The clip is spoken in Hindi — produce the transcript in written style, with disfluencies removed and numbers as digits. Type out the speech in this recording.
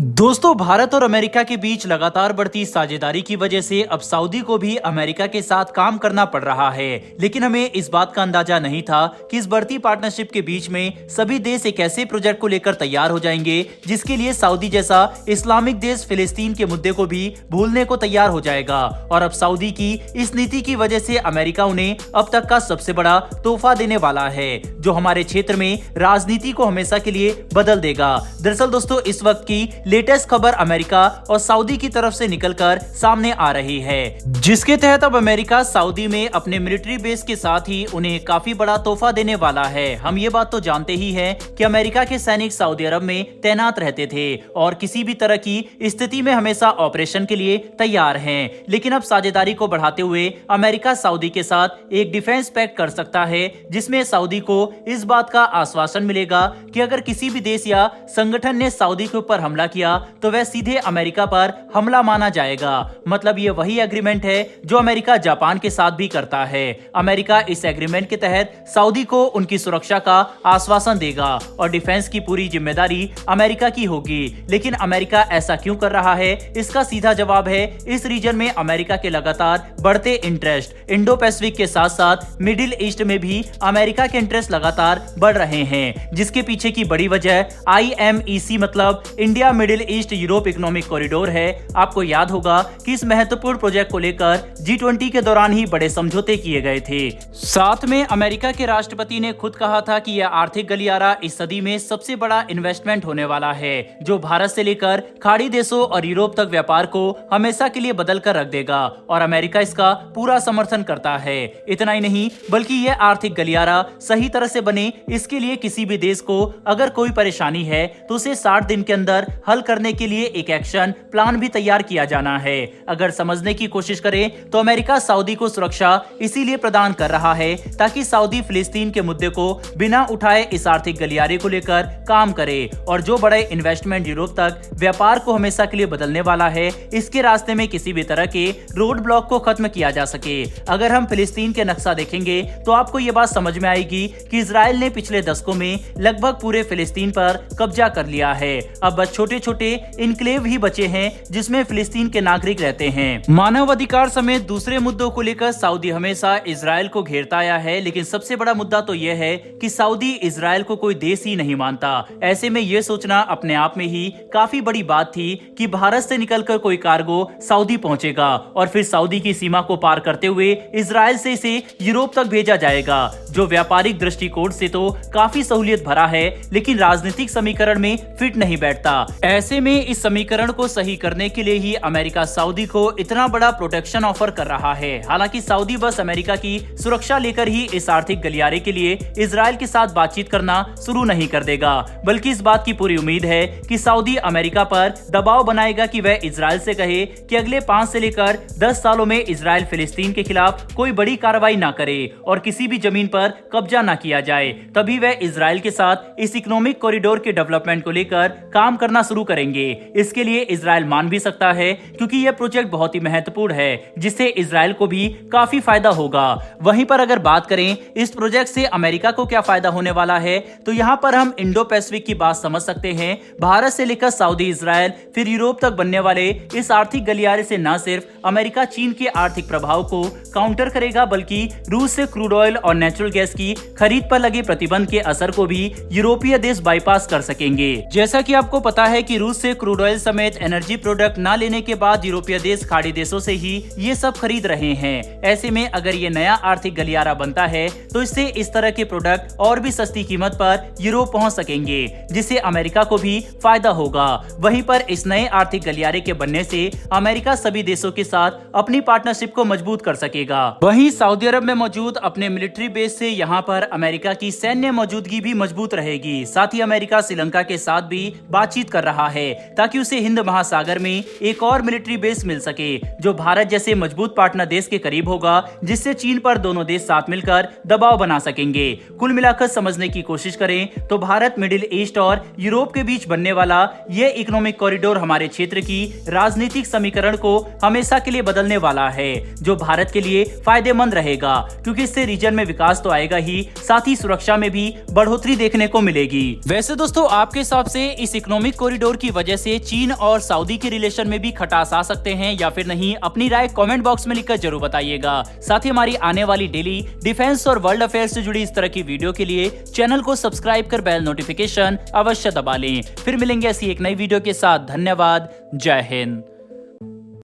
दोस्तों, भारत और अमेरिका के बीच लगातार बढ़ती साझेदारी की वजह से अब सऊदी को भी अमेरिका के साथ काम करना पड़ रहा है। लेकिन हमें इस बात का अंदाजा नहीं था कि इस बढ़ती पार्टनरशिप के बीच में सभी देश एक ऐसे प्रोजेक्ट को लेकर तैयार हो जाएंगे जिसके लिए सऊदी जैसा इस्लामिक देश फिलिस्तीन के मुद्दे को भी भूलने को तैयार हो जाएगा। और अब सऊदी की इस नीति की वजह से अमेरिका उन्हें अब तक का सबसे बड़ा तोहफा देने वाला है, जो हमारे क्षेत्र में राजनीति को हमेशा के लिए बदल देगा। दरअसल दोस्तों, इस वक्त की लेटेस्ट खबर अमेरिका और सऊदी की तरफ से निकलकर सामने आ रही है, जिसके तहत अब अमेरिका सऊदी में अपने मिलिट्री बेस के साथ ही उन्हें काफी बड़ा तोहफा देने वाला है। हम ये बात तो जानते ही हैं कि अमेरिका के सैनिक सऊदी अरब में तैनात रहते थे और किसी भी तरह की स्थिति में हमेशा ऑपरेशन के लिए तैयार हैं। लेकिन अब साझेदारी को बढ़ाते हुए अमेरिका सऊदी के साथ एक डिफेंस पैक्ट कर सकता है, जिसमें सऊदी को इस बात का आश्वासन मिलेगा कि अगर किसी भी देश या संगठन ने सऊदी के ऊपर हमला किया तो वह सीधे अमेरिका पर हमला माना जाएगा। मतलब ये वही एग्रीमेंट है जो अमेरिका जापान के साथ भी करता है। अमेरिका इस एग्रीमेंट के तहत सऊदी को उनकी सुरक्षा का आश्वासन देगा और डिफेंस की पूरी जिम्मेदारी अमेरिका की होगी। लेकिन अमेरिका ऐसा क्यों कर रहा है? इसका सीधा जवाब है इस रीजन में अमेरिका के लगातार बढ़ते इंटरेस्ट। इंडो पैसिफिक के साथ साथ मिडिल ईस्ट में भी अमेरिका के इंटरेस्ट लगातार बढ़ रहे हैं, जिसके पीछे की बड़ी वजह IMEC मतलब India middle east Europe economic corridor है। आपको याद होगा कि इस महत्वपूर्ण प्रोजेक्ट को लेकर G20 के दौरान ही बड़े समझौते किए गए थे। साथ में अमेरिका के राष्ट्रपति ने खुद कहा था कि यह आर्थिक गलियारा इस सदी में सबसे बड़ा इन्वेस्टमेंट होने वाला है, जो भारत से लेकर खाड़ी देशों और यूरोप तक व्यापार को हमेशा के लिए बदल कर रख देगा। और अमेरिका इसका पूरा समर्थन करता है। इतना ही नहीं, बल्कि यह आर्थिक गलियारा सही तरह से बने, इसके लिए किसी भी देश को अगर कोई परेशानी है तो उसे 60 दिन के अंदर हल करने के लिए एक एक्शन प्लान भी तैयार किया जाना है। अगर समझने की कोशिश करें तो अमेरिका सऊदी को सुरक्षा इसीलिए प्रदान कर रहा है ताकि सऊदी फिलिस्तीन के मुद्दे को बिना उठाए इस आर्थिक गलियारे को लेकर काम करे। और जो बड़े इन्वेस्टमेंट यूरोप तक व्यापार को हमेशा के लिए बदलने वाला है, इसके रास्ते में किसी भी तरह के रोड ब्लॉक को खत्म किया जा सके। अगर हम फिलिस्तीन के नक्शा देखेंगे तो आपको यह बात समझ में आएगी कि इजराइल ने पिछले दशकों में लगभग पूरे फिलिस्तीन पर कब्जा कर लिया है। अब बस छोटे छोटे इनक्लेव ही बचे हैं जिसमें फिलिस्तीन के नागरिक रहते हैं। मानव अधिकार समेत दूसरे मुद्दों को लेकर सऊदी हमेशा इजराइल को घेरता आया है, लेकिन सबसे बड़ा मुद्दा तो यह है कि सऊदी इजराइल को कोई देश ही नहीं मानता। ऐसे में यह सोचना अपने आप में ही काफी बड़ी बात थी कि भारत से निकलकर कोई कार्गो सऊदी पहुंचेगा और फिर सऊदी की सीमा को पार करते हुए इजराइल से इसे यूरोप तक भेजा जाएगा, जो व्यापारिक दृष्टिकोण से तो काफी सहूलियत भरा है, लेकिन राजनीतिक समीकरण में फिट नहीं बैठता। ऐसे में इस समीकरण को सही करने के लिए ही अमेरिका सऊदी को इतना बड़ा प्रोटेक्शन ऑफर कर रहा है। हालांकि सऊदी बस अमेरिका की सुरक्षा लेकर ही इस आर्थिक गलियारे के लिए इजराइल के साथ बातचीत करना शुरू नहीं कर देगा, बल्कि इस बात की पूरी उम्मीद है कि सऊदी अमेरिका पर दबाव बनाएगा कि वह इजराइल से कहे कि अगले 5 से लेकर 10 सालों में इजराइल फिलिस्तीन के खिलाफ कोई बड़ी कार्रवाई ना करे और किसी भी जमीन पर कब्जा ना किया जाए। तभी वह इजराइल के साथ इस इकोनॉमिक कॉरिडोर के डेवलपमेंट को लेकर काम करना शुरू करेंगे। इसके लिए इजराइल मान भी सकता है, क्योंकि यह प्रोजेक्ट बहुत ही महत्वपूर्ण है, जिससे इजराइल को भी काफी फायदा होगा। वहीं पर अगर बात करें इस प्रोजेक्ट से अमेरिका को क्या फायदा होने वाला है, तो यहाँ पर हम इंडो पैसिफिक की बात समझ सकते हैं। भारत से लेकर सऊदी, इजराइल फिर यूरोप तक बनने वाले इस आर्थिक गलियारे से न सिर्फ अमेरिका चीन के आर्थिक प्रभाव को काउंटर करेगा, बल्कि रूस से क्रूड ऑयल और नेचुरल गैस की खरीद पर लगे प्रतिबंध के असर को भी यूरोपीय देश बाईपास कर सकेंगे। जैसा कि आपको पता है कि रूस से क्रूड ऑयल समेत एनर्जी प्रोडक्ट न लेने के बाद यूरोपीय देश खाड़ी देशों से ही ये सब खरीद रहे हैं। ऐसे में अगर ये नया आर्थिक गलियारा बनता है तो इससे इस तरह के प्रोडक्ट और भी सस्ती कीमत पर यूरोप पहुंच सकेंगे, जिससे अमेरिका को भी फायदा होगा। वहीं पर इस नए आर्थिक गलियारे के बनने से अमेरिका सभी देशों के साथ अपनी पार्टनरशिप को मजबूत कर सकेगा। वहीं सऊदी अरब में मौजूद अपने मिलिट्री बेस से यहाँ पर अमेरिका की सैन्य मौजूदगी भी मजबूत रहेगी। साथ ही अमेरिका श्रीलंका के साथ भी बातचीत कर रहा है ताकि उसे हिंद महासागर में एक और मिलिट्री बेस मिल सके, जो भारत जैसे मजबूत पार्टनर देश के करीब होगा, जिससे चीन पर दोनों देश साथ मिलकर दबाव बना सकेंगे। कुल मिलाकर समझने की कोशिश करें तो भारत, मिडिल ईस्ट और यूरोप के बीच बनने वाला यह इकोनॉमिक कॉरिडोर हमारे क्षेत्र की राजनीतिक समीकरण को हमेशा के लिए बदलने वाला है, जो भारत के लिए फायदेमंद रहेगा, क्योंकि इससे रीजन में विकास तो आएगा ही, साथ ही सुरक्षा में भी बढ़ोतरी देखने को मिलेगी। वैसे दोस्तों, आपके हिसाब से इस इकोनॉमिक कॉरिडोर कॉरिडोर की वजह से चीन और सऊदी के रिलेशन में भी खटास आ सकते हैं या फिर नहीं, अपनी राय कमेंट बॉक्स में लिखकर जरूर बताइएगा। साथ ही हमारी आने वाली डेली डिफेंस और वर्ल्ड अफेयर्स से जुड़ी इस तरह की वीडियो के लिए चैनल को सब्सक्राइब कर बेल नोटिफिकेशन अवश्य दबा लें। फिर मिलेंगे ऐसी एक नई वीडियो के साथ। धन्यवाद। जय हिंद।